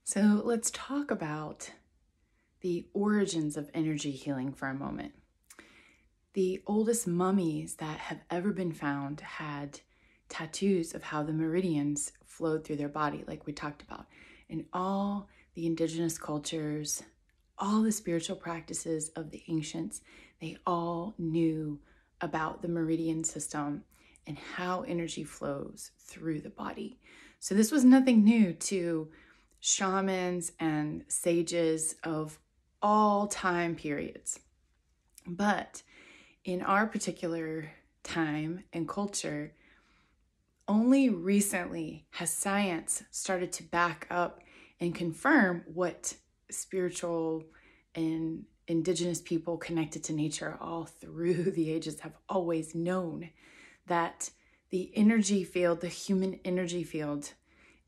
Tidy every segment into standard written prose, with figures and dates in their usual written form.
So let's talk about the origins of energy healing for a moment. The oldest mummies that have ever been found had tattoos of how the meridians flowed through their body, like we talked about. And all the indigenous cultures, all the spiritual practices of the ancients, they all knew about the meridian system and how energy flows through the body. So this was nothing new to shamans and sages of all time periods. But in our particular time and culture, only recently has science started to back up and confirm what spiritual and indigenous people connected to nature all through the ages have always known, that the energy field, the human energy field,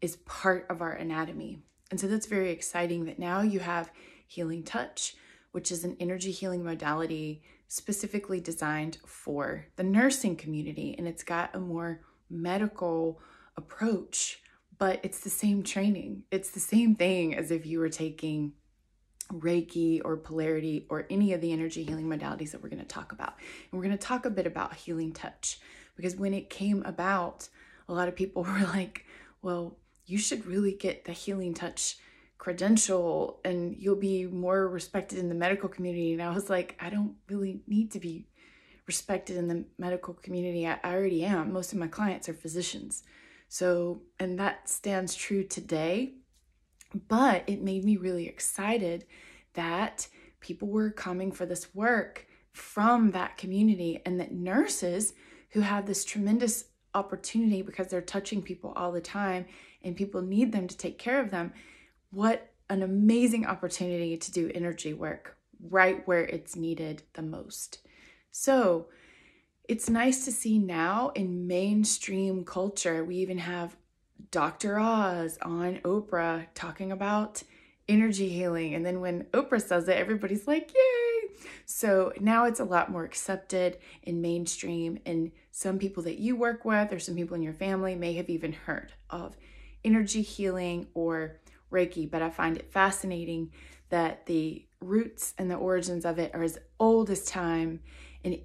is part of our anatomy. And so that's very exciting that now you have healing touch, which is an energy healing modality specifically designed for the nursing community. And it's got a more medical approach, but it's the same training. It's the same thing as if you were taking Reiki or polarity or any of the energy healing modalities that we're going to talk about. And we're going to talk a bit about healing touch, because when it came about, a lot of people were like, well, you should really get the healing touch credential and you'll be more respected in the medical community. And I was like, I don't really need to be respected in the medical community. I already am. Most of my clients are physicians. So, and that stands true today. But it made me really excited that people were coming for this work from that community, and that nurses who have this tremendous opportunity because they're touching people all the time and people need them to take care of them. What an amazing opportunity to do energy work right where it's needed the most. So it's nice to see now in mainstream culture, we even have Dr. Oz on Oprah talking about energy healing. And then when Oprah says it, everybody's like, yay. So now it's a lot more accepted in mainstream, and some people that you work with or some people in your family may have even heard of energy healing or Reiki. But I find it fascinating that the roots and the origins of it are as old as time, and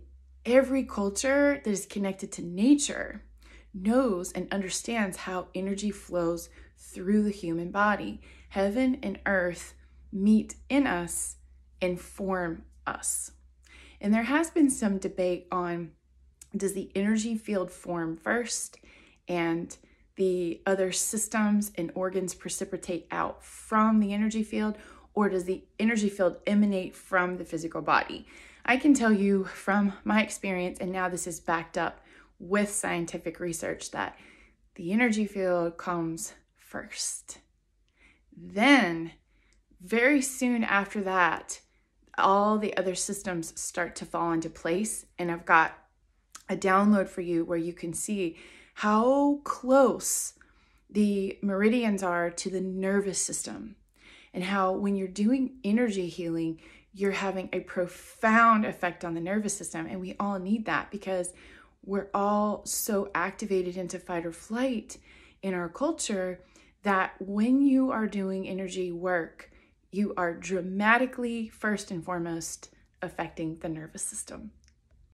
every culture that is connected to nature knows and understands how energy flows through the human body. Heaven and earth meet in us and form us. And there has been some debate on, does the energy field form first and the other systems and organs precipitate out from the energy field, or does the energy field emanate from the physical body? I can tell you from my experience, and now this is backed up with scientific research, that the energy field comes first. Then, very soon after that, all the other systems start to fall into place. And I've got a download for you where you can see how close the meridians are to the nervous system, and how when you're doing energy healing, you're having a profound effect on the nervous system. And we all need that because we're all so activated into fight or flight in our culture that when you are doing energy work, you are dramatically, first and foremost, affecting the nervous system.